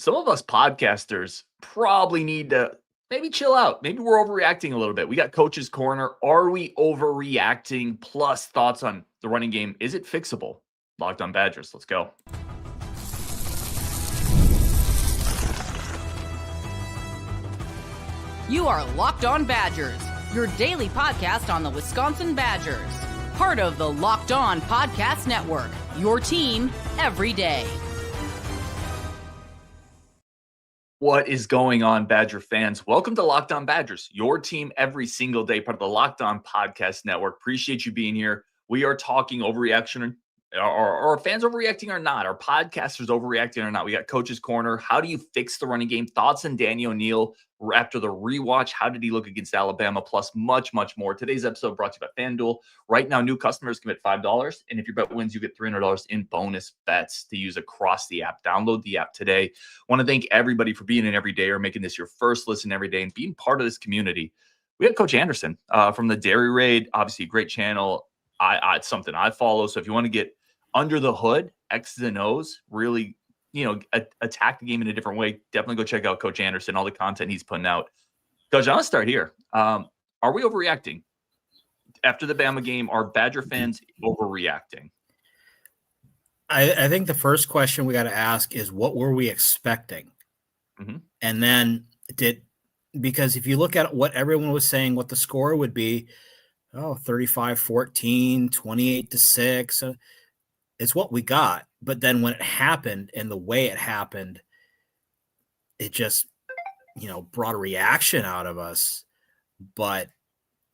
some of us podcasters probably need to maybe chill out. Maybe we're overreacting a little bit. We got Coach's Corner. Are we overreacting? Plus thoughts on the running game. Is it fixable? Locked on Badgers. Let's go. You are Locked On Badgers, your daily podcast on the Wisconsin Badgers. Part of the Locked On Podcast Network, your team every day. What is going on, Badger fans? Welcome to Locked On Badgers, your team every single day, part of the Locked On Podcast Network. Appreciate you being here. We are talking overreaction. Are fans overreacting or not? Are podcasters overreacting or not? We got Coach's Corner. How do you fix the running game? Thoughts on Danny O'Neal after the rewatch. How did he look against Alabama? Plus much, much more. Today's episode brought to you by FanDuel. Right now, new customers commit $5. And if your bet wins, you get $300 in bonus bets to use across the app. Download the app today. Want to thank everybody for being in every day or making this your first listen every day and being part of this community. We have Coach Anderson from the Dairy Raid. Obviously, a great channel. It's something I follow. So if you want to get under the hood, X's and O's, really, attack the game in a different way, definitely go check out Coach Anderson, all the content he's putting out. Coach, I want to start here. Are we overreacting? After the Bama game, are Badger fans overreacting? I think the first question we got to ask is, what were we expecting? Mm-hmm. And then because if you look at what everyone was saying, what the score would be, 35-14, 28-6, it's what we got. But then when it happened and the way it happened, it just, brought a reaction out of us. But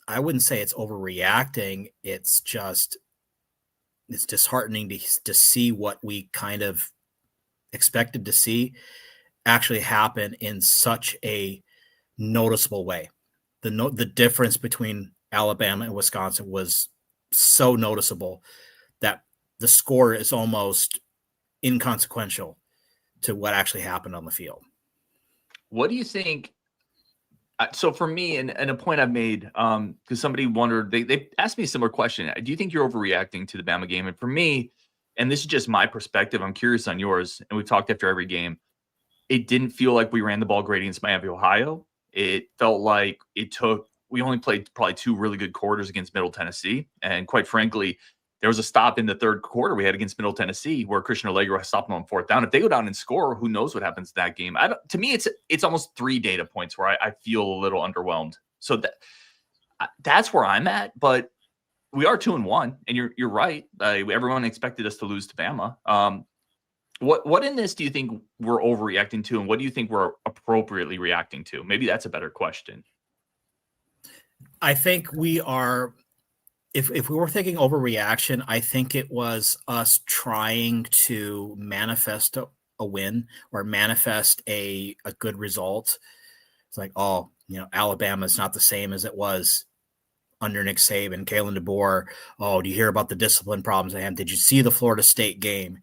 I wouldn't say it's overreacting. It's disheartening to see what we kind of expected to see actually happen in such a noticeable way. The difference between Alabama and Wisconsin was so noticeable that the score is almost inconsequential to what actually happened on the field. What do you think? So for me, and a point I've made, because somebody wondered, they asked me a similar question. Do you think you're overreacting to the Bama game? And for me, and this is just my perspective, I'm curious on yours, and we've talked after every game, it didn't feel like we ran the ball great against Miami, Ohio. It felt like we only played probably two really good quarters against Middle Tennessee. And quite frankly, there was a stop in the third quarter we had against Middle Tennessee where Christian Allegro stopped them on fourth down. If they go down and score, who knows what happens to that game? To me, it's almost 3 data points where I feel a little underwhelmed. So that's where I'm at. But we are 2-1, and you're right. Everyone expected us to lose to Bama. What in this do you think we're overreacting to, and what do you think we're appropriately reacting to? Maybe that's a better question. I think we are. If we were thinking overreaction, I think it was us trying to manifest a win or manifest a good result. It's like, Alabama is not the same as it was under Nick Saban, Kalen DeBoer. Oh, do you hear about the discipline problems they had? Did you see the Florida State game?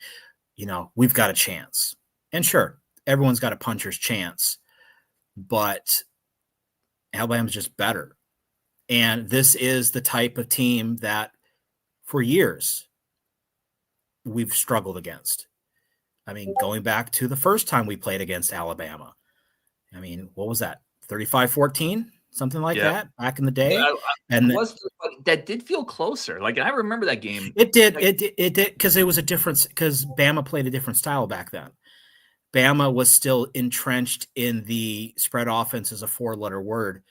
We've got a chance. And sure, everyone's got a puncher's chance, but Alabama's just better. And this is the type of team that for years we've struggled against. I mean, going back to the first time we played against Alabama. I memean, what was that? 35-14, something like that back in the day. That did feel closer. Like, I remember that game. It did. It did, because it was a difference, because Bama played a different style back then. Bama was still entrenched in the spread offense as a 4-letter word.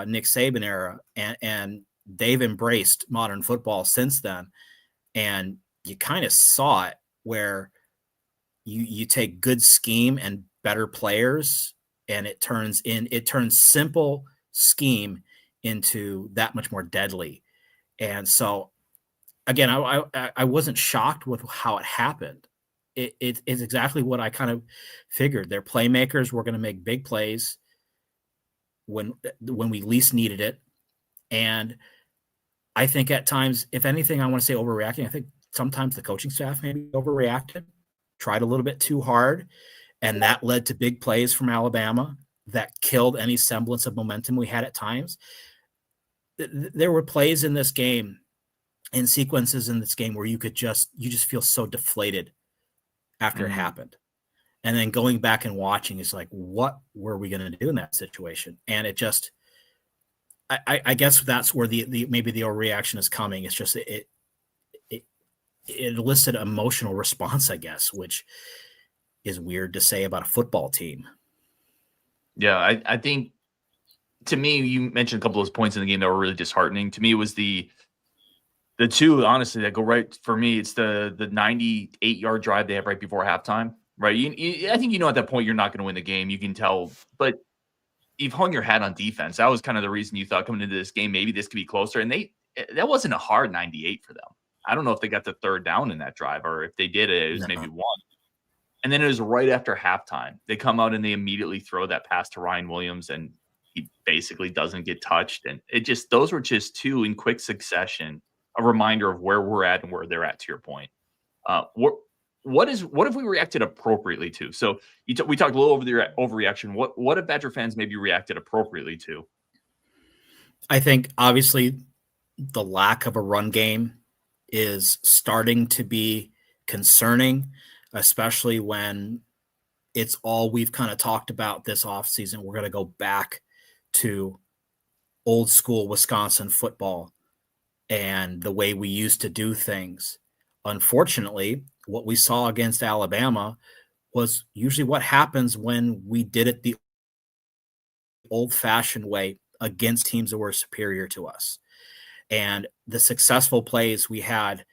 Nick Saban era, and they've embraced modern football since then. And you kind of saw it where you take good scheme and better players, and it turns simple scheme into that much more deadly. And so again, I wasn't shocked with how it happened. It's exactly what I kind of figured. Their playmakers were going to make big plays when we least needed it. And I think at times, if anything, I want to say overreacting. I think sometimes the coaching staff maybe overreacted, tried a little bit too hard, and that led to big plays from Alabama that killed any semblance of momentum we had at times. There were plays in this game and sequences in this game where you just feel so deflated after it happened. And then going back and watching is like, what were we going to do in that situation? And it just, I guess that's where the maybe the overreaction is coming. It's just it elicited emotional response, I guess, which is weird to say about a football team. Yeah, I think, to me, you mentioned a couple of those points in the game that were really disheartening. To me, it was the two, honestly, that go right for me. It's the 98-yard drive they have right before halftime, right? I think at that point you're not going to win the game. You can tell, but you've hung your hat on defense. That was kind of the reason you thought coming into this game maybe this could be closer. And that wasn't a hard 98 for them. I don't know if they got the third down in that drive, or if they did it was maybe one. And then it was right after halftime. They come out and they immediately throw that pass to Ryan Williams, and he basically doesn't get touched. And those were just two in quick succession, a reminder of where we're at and where they're at, to your point. What if we reacted appropriately to? So we talked a little over the overreaction. What if Badger fans maybe reacted appropriately to? I think obviously the lack of a run game is starting to be concerning, especially when it's all we've kind of talked about this offseason. We're going to go back to old school Wisconsin football and the way we used to do things. Unfortunately, what we saw against Alabama was usually what happens when we did it the old-fashioned way against teams that were superior to us. And the successful plays we had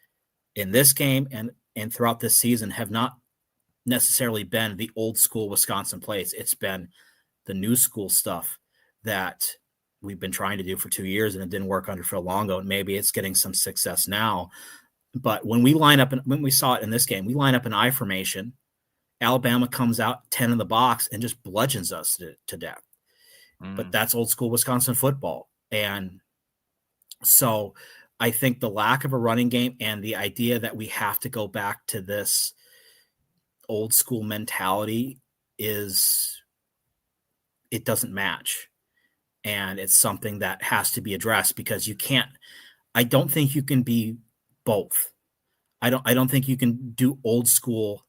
in this game and throughout this season have not necessarily been the old school Wisconsin plays. It's been the new school stuff that we've been trying to do for 2 years, and it didn't work under Phil Longo. And maybe it's getting some success now. But when we line up, and when we saw it in this game, we line up an I formation. Alabama comes out 10 in the box and just bludgeons us to death. But that's old school Wisconsin football. And so I think the lack of a running game and the idea that we have to go back to this old school mentality it doesn't match. And it's something that has to be addressed, because I don't think you can be both. I don't think you can do old school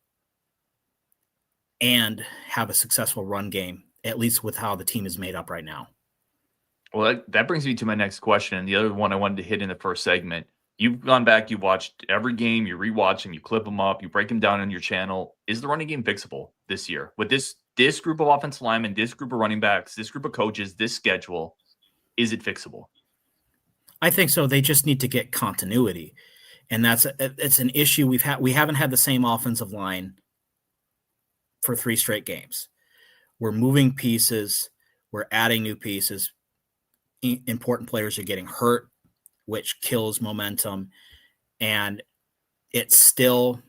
and have a successful run game, at least with how the team is made up right now. Well, that brings me to my next question. And the other one I wanted to hit in the first segment. You've gone back, you've watched every game, you rewatch them, you clip them up, you break them down on your channel. Is the running game fixable this year? With this group of offensive linemen, this group of running backs, this group of coaches, this schedule, is it fixable? I think so. They just need to get continuity. And it's an issue we haven't had the same offensive line for 3 straight games. We're moving pieces, we're adding new pieces. Important players are getting hurt, which kills momentum. And it's still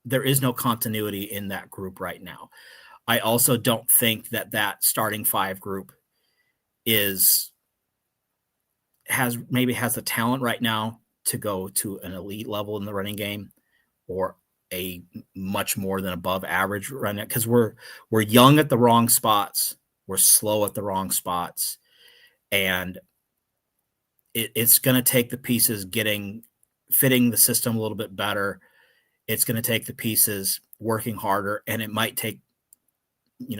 there is no continuity in that group right now. I also don't think that starting 5 group has the talent right now to go to an elite level in the running game, or a much more than above average run, because we're young at the wrong spots. We're slow at the wrong spots. And it's going to take the pieces fitting the system a little bit better. It's going to take the pieces working harder, and it might take,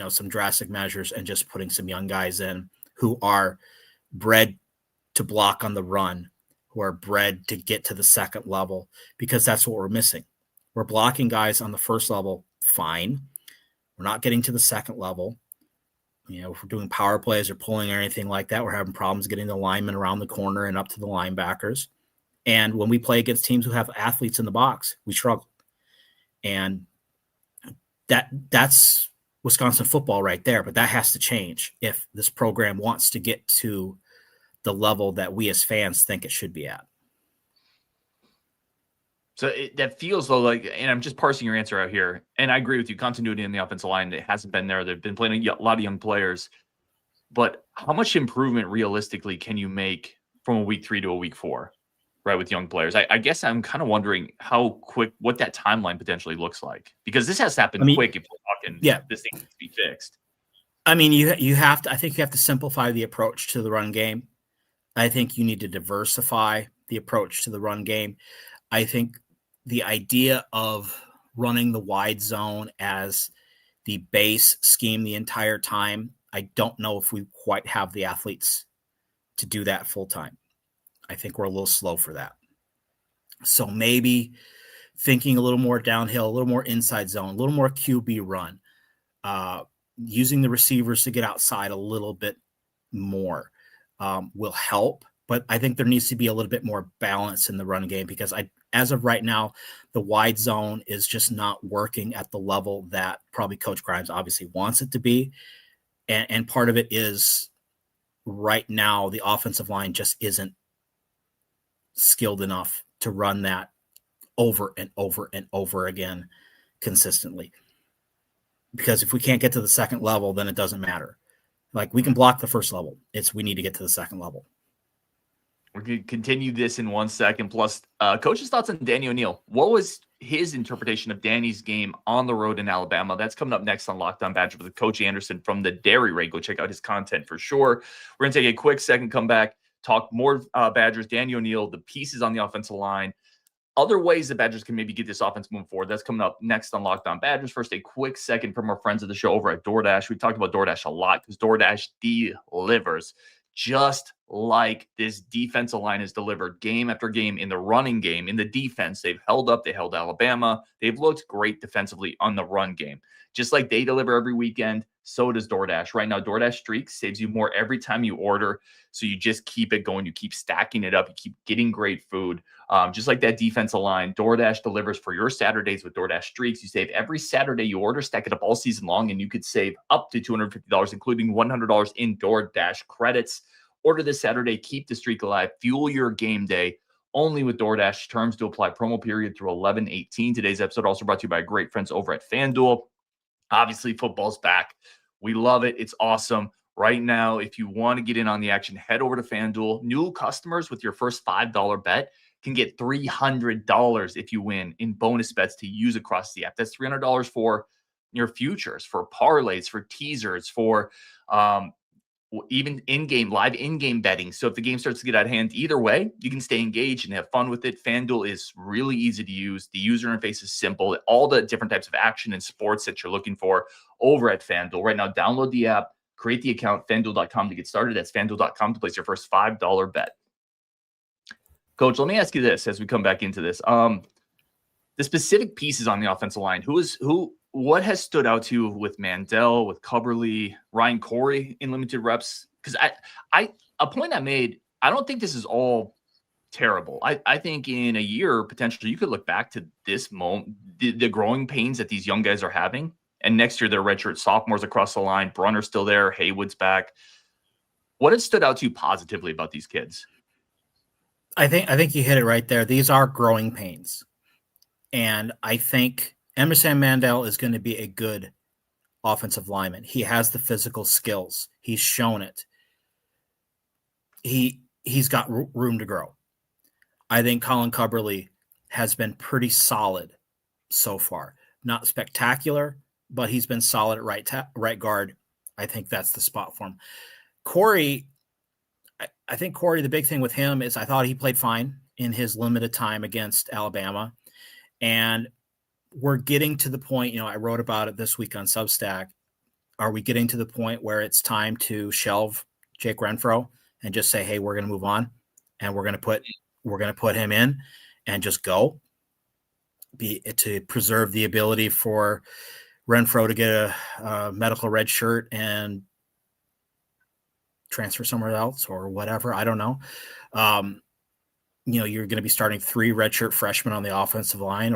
some drastic measures and just putting some young guys in who are bred to block on the run, who are bred to get to the second level, because that's what we're missing. We're blocking guys on the first level fine. We're not getting to the second level. If we're doing power plays or pulling or anything like that, we're having problems getting the linemen around the corner and up to the linebackers. And when we play against teams who have athletes in the box, we struggle. And that's Wisconsin football right there. But that has to change if this program wants to get to the level that we as fans think it should be at. So that feels though like, and I'm just parsing your answer out here, and I agree with you, continuity in the offensive line, it hasn't been there. They've been playing a lot of young players, but how much improvement realistically can you make from a week 3 to a week 4, right, with young players? I guess I'm kind of wondering what that timeline potentially looks like, because this has to happen quick if we're talking this thing needs to be fixed. I think you have to simplify the approach to the run game. I think you need to diversify the approach to the run game. I think the idea of running the wide zone as the base scheme the entire time. I don't know if we quite have the athletes to do that full time. I think we're a little slow for that. So maybe thinking a little more downhill, a little more inside zone, a little more QB run, using the receivers to get outside a little bit more will help. But I think there needs to be a little bit more balance in the run game, because as of right now, the wide zone is just not working at the level that probably Coach Grimes obviously wants it to be. And part of it is right now the offensive line just isn't skilled enough to run that over and over and over again consistently. Because if we can't get to the second level, then it doesn't matter. Like, we can block the first level. We need to get to the second level. We're going to continue this in 1 second. Plus, Coach's thoughts on Danny O'Neil. What was his interpretation of Danny's game on the road in Alabama? That's coming up next on Locked On Badgers with Coach Anderson from the Dairy Ray. Go check out his content for sure. We're going to take a quick second, come back, talk more Badgers, Danny O'Neil, the pieces on the offensive line, other ways the Badgers can maybe get this offense moving forward. That's coming up next on Locked On Badgers. First, a quick second from our friends of the show over at DoorDash. We talked about DoorDash a lot because DoorDash delivers. Just like this defensive line has delivered game after game in the running game, in the defense, they've held up. They held Alabama. They've looked great defensively on the run game. Just like they deliver every weekend, so does DoorDash. Right now, DoorDash Streaks saves you more every time you order. So you just keep it going. You keep stacking it up. You keep getting great food. Just like that defensive line, DoorDash delivers for your Saturdays with DoorDash Streaks. You save every Saturday you order, stack it up all season long, and you could save up to $250, including $100 in DoorDash credits. Order this Saturday. Keep the streak alive. Fuel your game day. Only with DoorDash. Terms to apply. Promo period through 11/18. Today's episode also brought to you by great friends over at FanDuel. Obviously, football's back. We love it. It's awesome. Right now, if you want to get in on the action, head over to FanDuel. New customers with your first $5 bet can get $300 if you win in bonus bets to use across the app. That's $300 for your futures, for parlays, for teasers, for even live in-game betting. So if the game starts to get out of hand, either way, you can stay engaged and have fun with it. FanDuel is really easy to use. The user interface is simple. All the different types of action and sports that you're looking for over at FanDuel. Right now, download the app, create the account, FanDuel.com to get started. That's FanDuel.com to place your first $5 bet. Coach, let me ask you this as we come back into this. The specific pieces on the offensive line, what has stood out to you with Mandel, with Cubberly, Ryan Corey in limited reps? Because a point I made, I don't think this is all terrible. I think in a year, potentially, you could look back to this moment, the growing pains that these young guys are having. And next year, they're redshirt sophomores across the line. Brunner's still there. Haywood's back. What has stood out to you positively about these kids? I think you hit it right there. These are growing pains. And I think Emerson Mandel is going to be a good offensive lineman. He has the physical skills. He's shown it. He's got room to grow. I think Colin Cubberly has been pretty solid so far. Not spectacular, but he's been solid at right guard. I think that's the spot for him. Corey, I think Corey, the big thing with him is I thought he played fine in his limited time against Alabama. And we're getting to the point, I wrote about it this week on Substack. Are we getting to the point where it's time to shelve Jake Renfro and just say, hey, we're going to move on and we're going to put him in and just go to preserve the ability for Renfro to get a medical red shirt and transfer somewhere else or whatever. I don't know. You're going to be starting 3 redshirt freshmen on the offensive line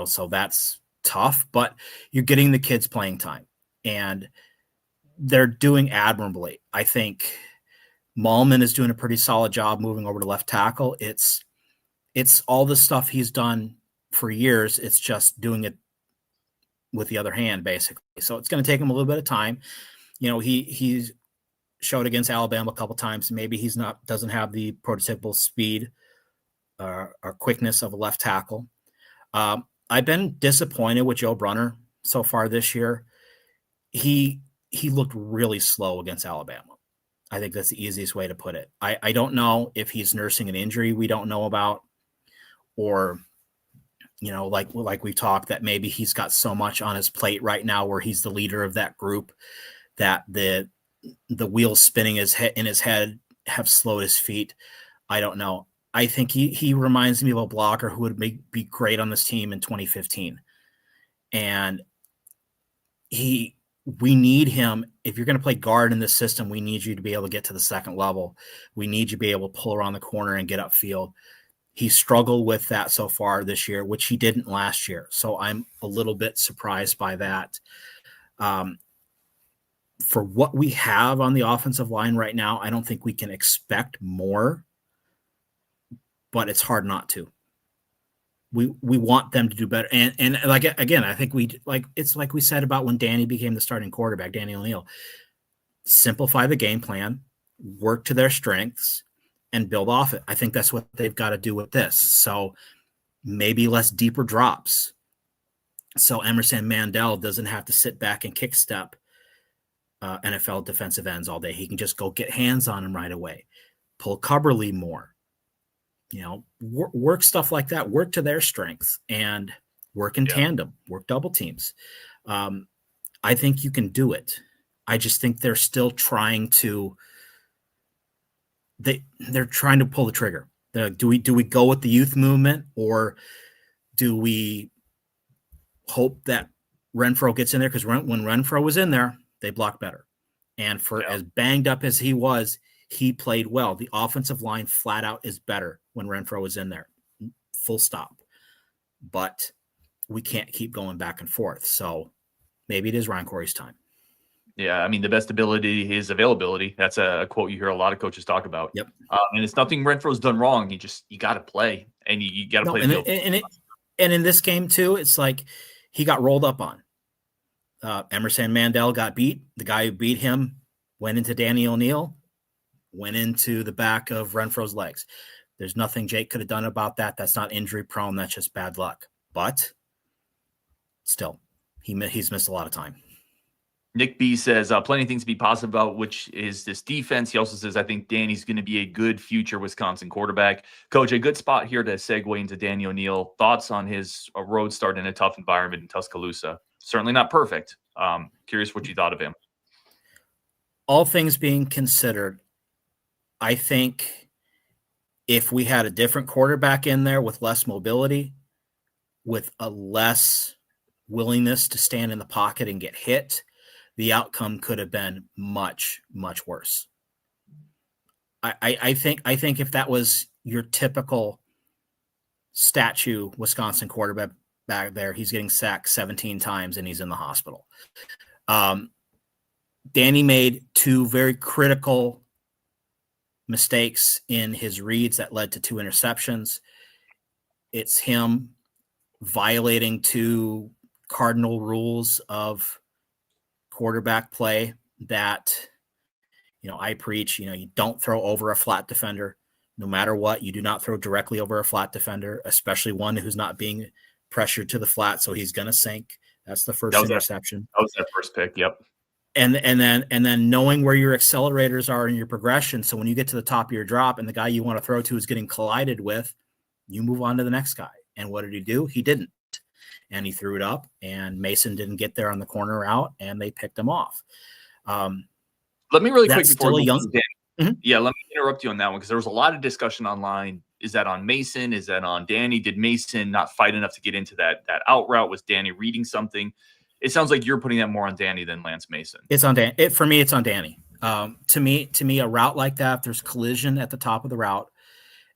so that's tough, but you're getting the kids playing time and they're doing admirably. I think Malman is doing a pretty solid job moving over to left tackle. It's all the stuff he's done for years. It's just doing it with the other hand, basically. So it's going to take him a little bit of time. He's showed against Alabama a couple times. Maybe doesn't have the prototypical speed or quickness of a left tackle. I've been disappointed with Joe Brunner so far this year. He looked really slow against Alabama. I think that's the easiest way to put it. I don't know if he's nursing an injury we don't know about or like we've talked, that maybe he's got so much on his plate right now where he's the leader of that group that the wheels spinning in his head have slowed his feet. I don't know. I think he reminds me of a blocker who would be great on this team in 2015. And we need him. If you're going to play guard in this system, we need you to be able to get to the second level. We need you to be able to pull around the corner and get upfield. He struggled with that so far this year, which he didn't last year. So I'm a little bit surprised by that. For what we have on the offensive line right now, I don't think we can expect more, but it's hard not to. We want them to do better. And like, again, I think it's like we said about when Danny became the starting quarterback, Danny O'Neil. Simplify the game plan, work to their strengths, and build off it. I think that's what they've got to do with this. So maybe less deeper drops. So Emerson Mandel doesn't have to sit back and kick step NFL defensive ends all day. He can just go get hands on him right away. Pull Cubberly more. Work stuff like that. Work to their strengths and work in tandem. Work double teams. I think you can do it. I just think they're still trying to. They're trying to pull the trigger. Do we go with the youth movement, or do we hope that Renfrow gets in there? Because when Renfrow was in there, they blocked better. And for as banged up as he was, he played well. The offensive line flat out is better when Renfrow was in there. Full stop. But we can't keep going back and forth. So maybe it is Ryan Corey's time. Yeah, I mean, the best ability is availability. That's a quote you hear a lot of coaches talk about. Yep. And it's nothing Renfro's done wrong. You got to play, and you got to play. And in this game too, it's like he got rolled up on. Emerson Mandel got beat. The guy who beat him went into Danny O'Neil, went into the back of Renfro's legs. There's nothing Jake could have done about that. That's not injury prone. That's just bad luck. But still, he's missed a lot of time. Nick B says, plenty of things to be positive about, which is this defense. He also says, I think Danny's going to be a good future Wisconsin quarterback. Coach, a good spot here to segue into Danny O'Neil. Thoughts on his road start in a tough environment in Tuscaloosa? Certainly not perfect. Curious what you thought of him. All things being considered, I think if we had a different quarterback in there with less mobility, with a less willingness to stand in the pocket and get hit, the outcome could have been much, much worse. I think if that was your typical statue Wisconsin quarterback back there, he's getting sacked 17 times and he's in the hospital. Danny made two very critical mistakes in his reads that led to two interceptions. It's him violating two cardinal rules of quarterback play that, I preach. You don't throw over a flat defender. No matter what, you do not throw directly over a flat defender, especially one who's not being pressured to the flat, so he's going to sink. That's the first interception. That was that first pick, yep. And then knowing where your accelerators are in your progression, so when you get to the top of your drop and the guy you want to throw to is getting collided with, you move on to the next guy. And what did he do? He didn't. And he threw it up, and Mason didn't get there on the corner route, and they picked him off. Let me really quick before Mm-hmm. Let me interrupt you on that one, because there was a lot of discussion online. Is that on Mason? Is that on Danny? Did Mason not fight enough to get into that out route? Was Danny reading something? It sounds like you're putting that more on Danny than Lance Mason. It's on Danny. For me, it's on Danny. To me, a route like that, if there's collision at the top of the route,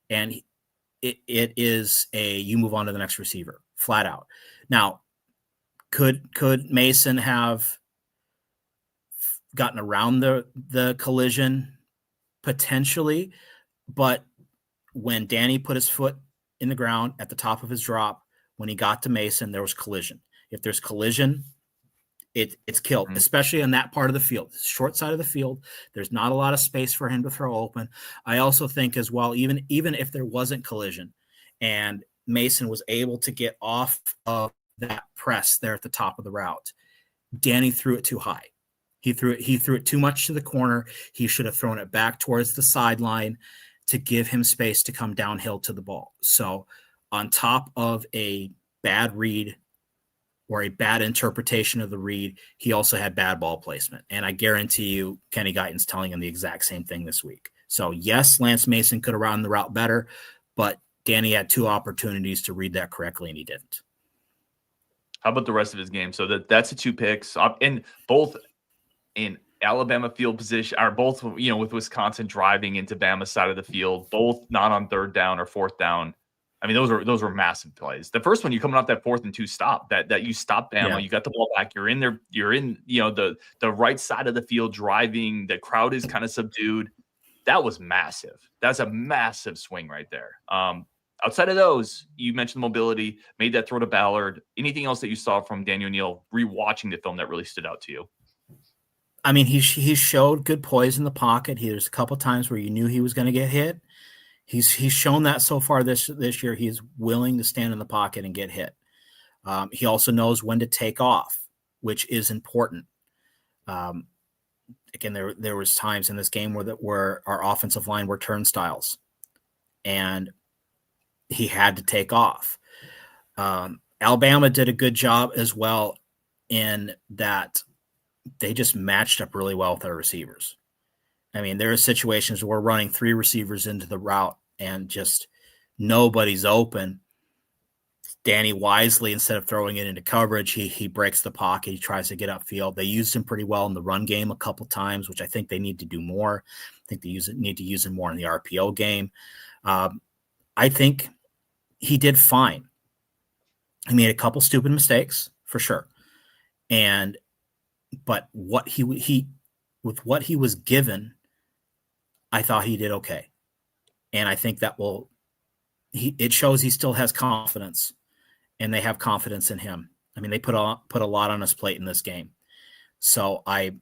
and it is you move on to the next receiver, flat out. Now, could Mason have gotten around the collision? Potentially, but when Danny put his foot in the ground at the top of his drop, when he got to Mason, there was collision. If there's collision, it's killed, especially on that part of the field, short side of the field. There's not a lot of space for him to throw open. I also think as well, even if there wasn't collision and Mason was able to get off of that press there at the top of the route, Danny threw it too high. He threw it too much to the corner. He should have thrown it back towards the sideline to give him space to come downhill to the ball. So on top of a bad read or a bad interpretation of the read. He also had bad ball placement. And I guarantee you Kenny Guyton's telling him the exact same thing this week. So, yes, Lance Mason could have run the route better, but Danny had 2 opportunities to read that correctly, and he didn't. How about the rest of his game? So that's the 2 picks, and both in Alabama field position, are both, with Wisconsin driving into Bama's side of the field, both not on 3rd down or 4th down. I mean, those were massive plays. The first one, you coming off that 4th and 2 stop, that you stop Bama, you got the ball back, you're in there, you're in, the right side of the field driving, the crowd is kind of subdued. That was massive. That's a massive swing right there. Outside of those, you mentioned mobility, made that throw to Ballard. Anything else that you saw from Daniel Neal rewatching the film that really stood out to you? I mean, he showed good poise in the pocket. There's a couple times where you knew he was going to get hit. He's shown that so far this year. He's willing to stand in the pocket and get hit. He also knows when to take off, which is important. Again, there was times in this game where our offensive line were turnstiles, and he had to take off. Alabama did a good job as well in that they just matched up really well with their receivers. I mean, there are situations where we're running 3 receivers into the route and just nobody's open. Danny wisely, instead of throwing it into coverage, he breaks the pocket. He tries to get upfield. They used him pretty well in the run game a couple times, which I think they need to do more. I think they need to use him more in the RPO game. I think he did fine. He made a couple stupid mistakes for sure. But what with what he was given, I thought he did okay. And I think that it shows he still has confidence, and they have confidence in him. I mean, they put a lot on his plate in this game. So I'm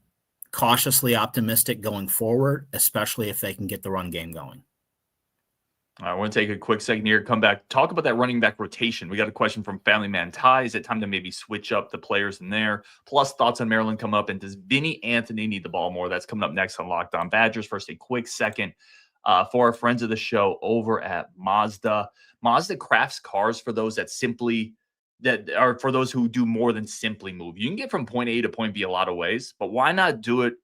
cautiously optimistic going forward, especially if they can get the run game going. I want to take a quick second here, come back, talk about that running back rotation. We got a question from Family Man Ty. Is it time to maybe switch up the players in there? Plus, thoughts on Maryland come up. And does Vinny Anthony need the ball more? That's coming up next on Locked On Badgers. First, a quick second for our friends of the show over at Mazda. Mazda crafts cars for those that are for those who do more than simply move. You can get from point A to point B a lot of ways, but why not do it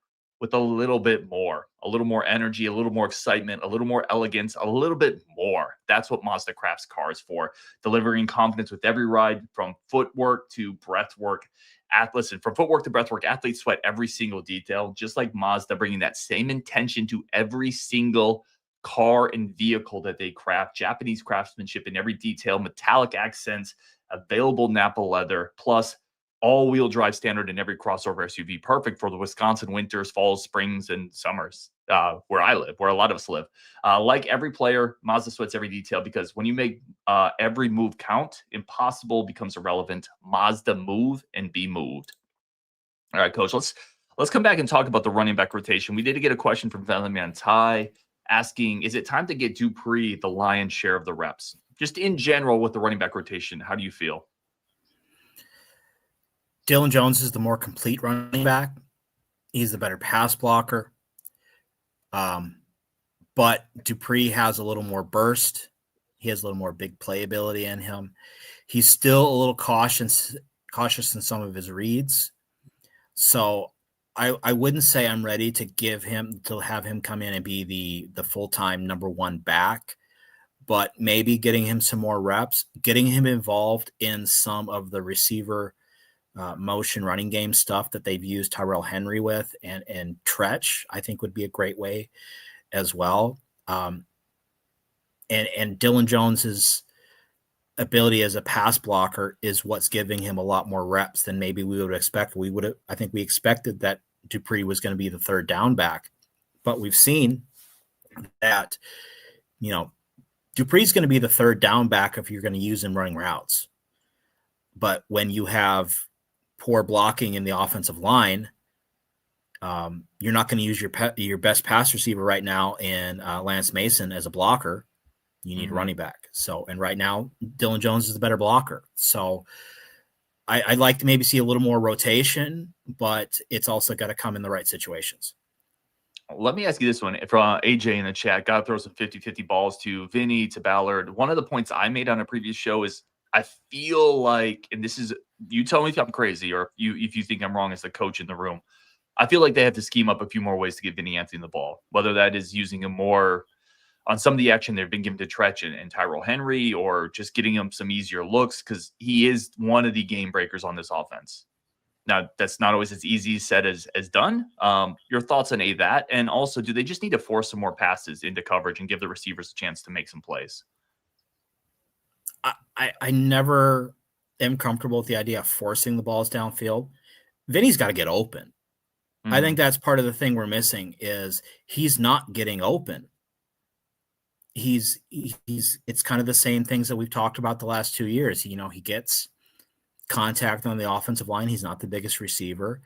with a little bit more energy, a little more excitement, a little more elegance, a little bit more. That's what Mazda crafts cars for, delivering confidence with every ride, from footwork to breathwork. From footwork to breathwork, athletes sweat every single detail, just like Mazda, bringing that same intention to every single car and vehicle that they craft. Japanese craftsmanship in every detail, metallic accents, available Napa leather, plus all-wheel drive standard in every crossover SUV, perfect for the Wisconsin winters, falls, springs, and summers, where I live, where a lot of us live. Like every player, Mazda sweats every detail, because when you make every move count, impossible becomes irrelevant. Mazda, move and be moved. All right, Coach, let's come back and talk about the running back rotation. We did get a question from Family Man Ty asking, is it time to get Dupree the lion's share of the reps? Just in general with the running back rotation, how do you feel? Dylan Jones is the more complete running back. He's the better pass blocker. But Dupree has a little more burst. He has a little more big playability in him. He's still a little cautious in some of his reads. So I wouldn't say I'm ready to have him come in and be the full-time number 1 back, but maybe getting him some more reps, getting him involved in some of the receiver motion running game stuff that they've used Tyrell Henry with, and Tretch, I think, would be a great way as well. And Dylan Jones's ability as a pass blocker is what's giving him a lot more reps than maybe we would expect. I think we expected that Dupree was going to be the 3rd down back, but we've seen that, Dupree's going to be the 3rd down back if you're going to use him running routes. But when you have poor blocking in the offensive line, you're not going to use your best pass receiver right now in Lance Mason as a blocker. You need a running back. So, and right now, Dylan Jones is the better blocker. So I'd like to maybe see a little more rotation, but it's also got to come in the right situations. Let me ask you this one from AJ in the chat. Got to throw some 50-50 balls to Vinny, to Ballard. One of the points I made on a previous show is I feel like, and this is, you tell me if I'm crazy or if you think I'm wrong as the coach in the room. I feel like they have to scheme up a few more ways to get Vinny Anthony the ball, whether that is using him more on some of the action they've been given to Tretch and Tyrell Henry, or just getting him some easier looks, because he is one of the game breakers on this offense. Now, that's not always as easy said as done. Your thoughts on that? And also, do they just need to force some more passes into coverage and give the receivers a chance to make some plays? I never am comfortable with the idea of forcing the balls downfield. Vinny's got to get open. Mm-hmm. I think that's part of the thing we're missing is he's not getting open. It's kind of the same things that we've talked about the last 2 years. He gets contact on the offensive line. He's not the biggest receiver,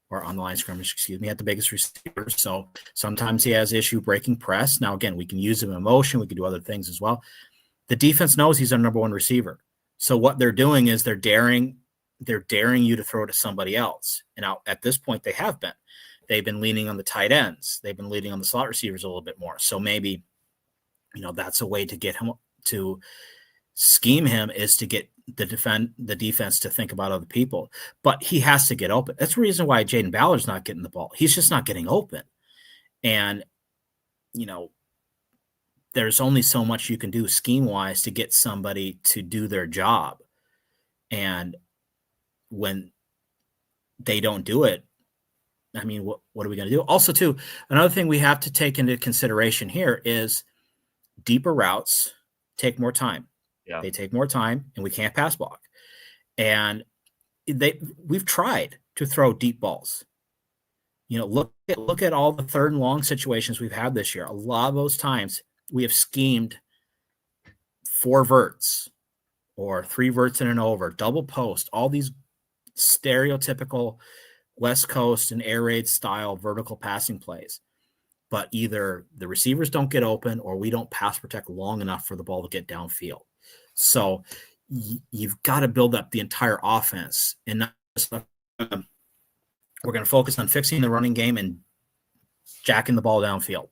or on the line of scrimmage, not the biggest receiver. So sometimes he has issue breaking press. Now, again, we can use him in motion. We can do other things as well. The defense knows he's our number one receiver. So what they're doing is they're daring you to throw to somebody else. And now at this point, they've been leaning on the tight ends. They've been leaning on the slot receivers a little bit more. So maybe, that's a way to get him to scheme him, is to get the defense to think about other people. But he has to get open. That's the reason why Jaden Ballard's not getting the ball. He's just not getting open. And, there's only so much you can do scheme-wise to get somebody to do their job. And when they don't do it, I mean, what are we going to do? Also, too, another thing we have to take into consideration here is deeper routes take more time. Yeah. They take more time, and we can't pass block. And we've tried to throw deep balls. Look at all the third and long situations we've had this year. A lot of those times we have schemed 4 verts or 3 verts in an over, double post, all these stereotypical West Coast and air raid style vertical passing plays. But either the receivers don't get open or we don't pass protect long enough for the ball to get downfield. So you've got to build up the entire offense, and not just, we're going to focus on fixing the running game and jacking the ball downfield.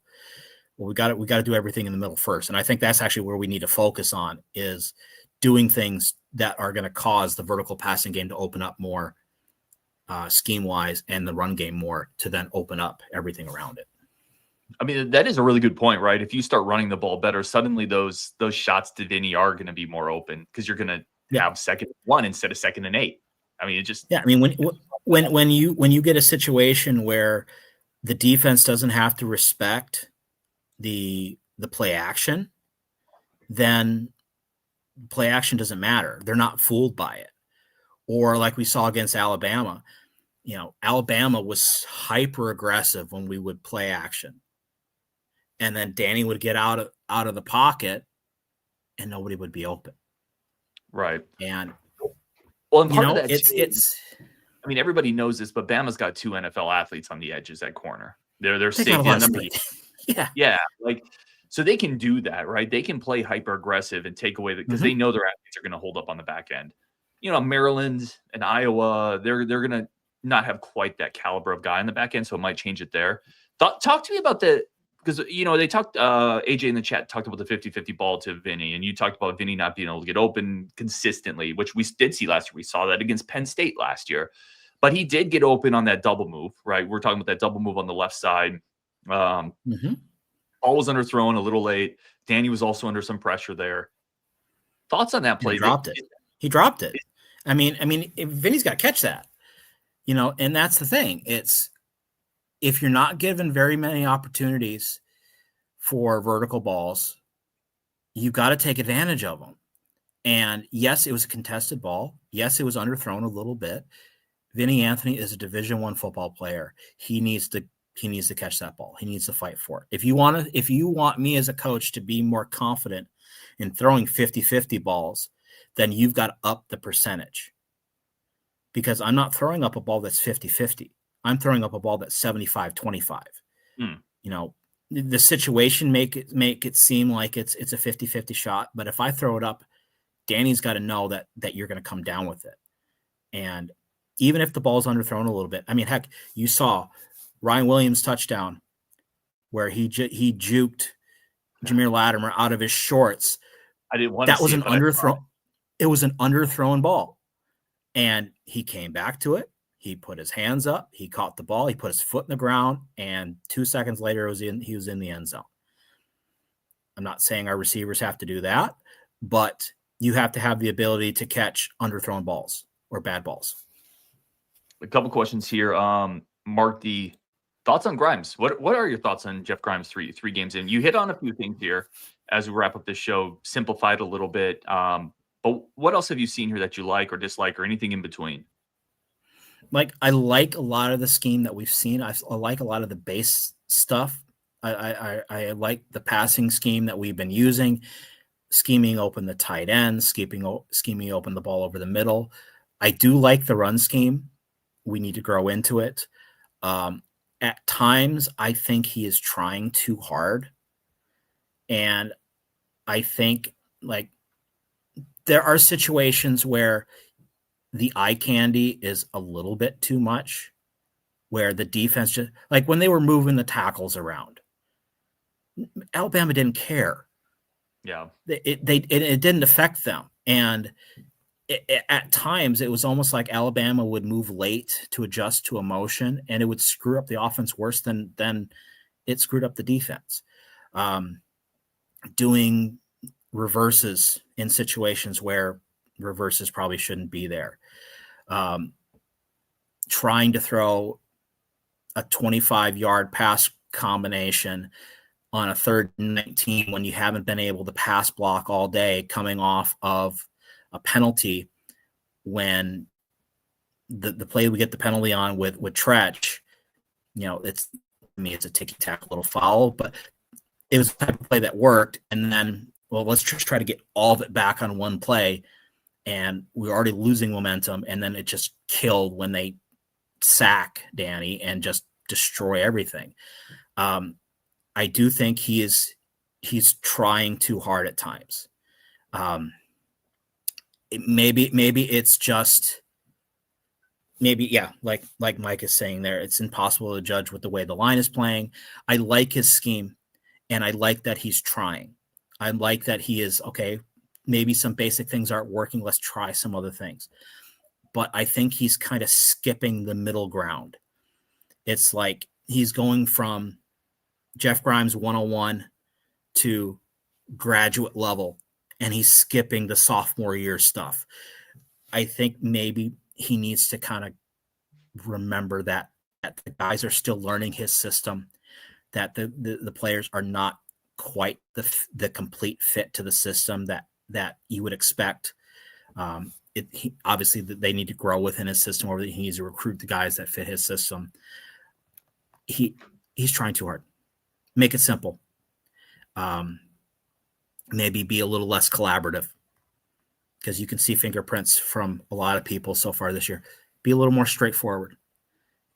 Well, we got to do everything in the middle first. And I think that's actually where we need to focus on, is doing things that are going to cause the vertical passing game to open up more scheme-wise, and the run game more to then open up everything around it. I mean, that is a really good point, right? If you start running the ball better, suddenly those shots to Vinny are going to be more open, because you're going to have 2nd and 1 instead of 2nd and 8. I mean, it just I mean, when you get a situation where the defense doesn't have to respect the play action, then play action doesn't matter. They're not fooled by it. Or like we saw against Alabama, Alabama was hyper aggressive when we would play action. And then Danny would get out of the pocket and nobody would be open. Right. And part of that it's I mean, everybody knows this, but Bama's got 2 NFL athletes on the edges at corner. They're safety. Yeah. Like, so they can do that, right? They can play hyper aggressive and take away because they know their athletes are going to hold up on the back end. Maryland and Iowa, they're going to not have quite that caliber of guy in the back end, so it might change it there. Talk to me about because they talked, AJ in the chat talked about the 50-50 ball to Vinny, and you talked about Vinny not being able to get open consistently, which we did see last year. We saw that against Penn State last year, but he did get open on that double move, right? We're talking about that double move on the left side. Ball was underthrown a little late. Danny was also under some pressure there. Thoughts on that play? He dropped it. I mean, Vinny's got to catch that, and that's the thing. It's, if you're not given very many opportunities for vertical balls, you've got to take advantage of them. And yes, it was a contested ball. Yes, it was underthrown a little bit. Vinny Anthony is a Division I football player. He needs to catch that ball. He needs to fight for it. If you want me as a coach to be more confident in throwing 50-50 balls, then you've got to up the percentage, because I'm not throwing up a ball that's 50-50. I'm throwing up a ball that's 75-25. The situation make it seem like it's a 50-50 shot, but if I throw it up, Danny's got to know that you're going to come down with it. And even if the ball's underthrown a little bit, I mean, heck, you saw Ryan Williams' touchdown where he juked Jameer Latimer out of his shorts. I didn't want that to was see an underthrown. It was an underthrown ball. And he came back to it. He put his hands up. He caught the ball. He put his foot in the ground. And 2 seconds later, he was in the end zone. I'm not saying our receivers have to do that, but you have to have the ability to catch underthrown balls or bad balls. A couple questions here. Mark D, thoughts on Grimes? What are your thoughts on Jeff Grimes three games in? You hit on a few things here as we wrap up this show, simplified a little bit. But what else have you seen here that you like or dislike or anything in between? Like, I like a lot of the scheme that we've seen. I like a lot of the base stuff. I like the passing scheme that we've been using, scheming open the tight end, scheming open the ball over the middle. I do like the run scheme. We need to grow into it. At times, I think he is trying too hard. And I think, like, there are situations where the eye candy is a little bit too much, where the defense just, like when they were moving the tackles around, Alabama didn't care. Yeah. It didn't affect them. And at times it was almost like Alabama would move late to adjust to emotion, and it would screw up the offense worse than it screwed up the defense. Doing reverses in situations where reverses probably shouldn't be there. Trying to throw a 25-yard pass combination on a 3rd and 19 when you haven't been able to pass block all day, coming off of a penalty, when the play we get the penalty on with Tretch, it's a ticky-tack little foul, but it was a type of play that worked. And then, well, let's just try to get all of it back on one play. And we were already losing momentum. And then it just killed when they sack Danny and just destroy everything. I do think he's trying too hard at times. Maybe it's just like Mike is saying there, it's impossible to judge with the way the line is playing. I like his scheme, and I like that he's trying. I like that he is, okay, maybe some basic things aren't working. Let's try some other things. But I think he's kind of skipping the middle ground. It's like he's going from Jeff Grimes 101 to graduate level, and he's skipping the sophomore year stuff. I think maybe he needs to kind of remember that the guys are still learning his system, that the players are not quite the complete fit to the system that you would expect. Obviously they need to grow within his system, or he needs to recruit the guys that fit his system. He's trying too hard. Make it simple. Maybe be a little less collaborative, because you can see fingerprints from a lot of people so far this year. Be a little more straightforward.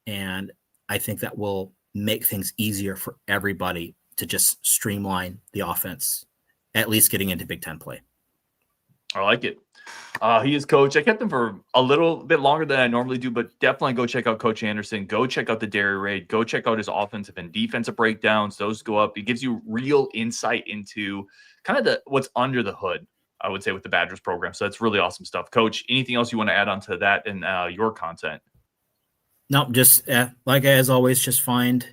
And I think that will make things easier for everybody to just streamline the offense, at least getting into Big Ten play. I like it. He is coach. I kept him for a little bit longer than I normally do, but definitely go check out Coach Anderson. Go check out the Dairy Raid. Go check out his offensive and defensive breakdowns. Those go up. It gives you real insight into kind of what's under the hood, I would say, with the Badgers program. So that's really awesome stuff. Coach, anything else you want to add on to that and your content? No, just like as always, just find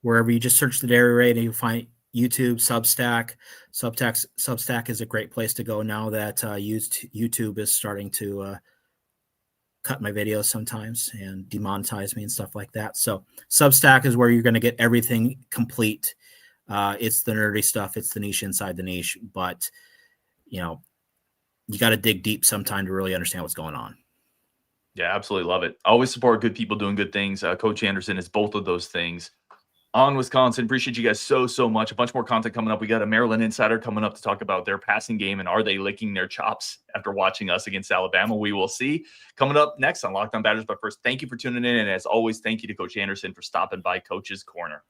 wherever you just search the Dairy Raid and you'll find YouTube, Substack. Substack is a great place to go now that YouTube is starting to cut my videos sometimes and demonetize me and stuff like that. So Substack is where you're going to get everything complete. It's the nerdy stuff. It's the niche inside the niche. But, you got to dig deep sometime to really understand what's going on. Yeah, absolutely love it. I always support good people doing good things. Coach Anderson is both of those things. On Wisconsin, appreciate you guys so much. A bunch more content coming up. We got a Maryland insider coming up to talk about their passing game and are they licking their chops after watching us against Alabama. We will see. Coming up next on Locked On Badgers. But first, thank you for tuning in. And as always, thank you to Coach Anderson for stopping by Coach's Corner.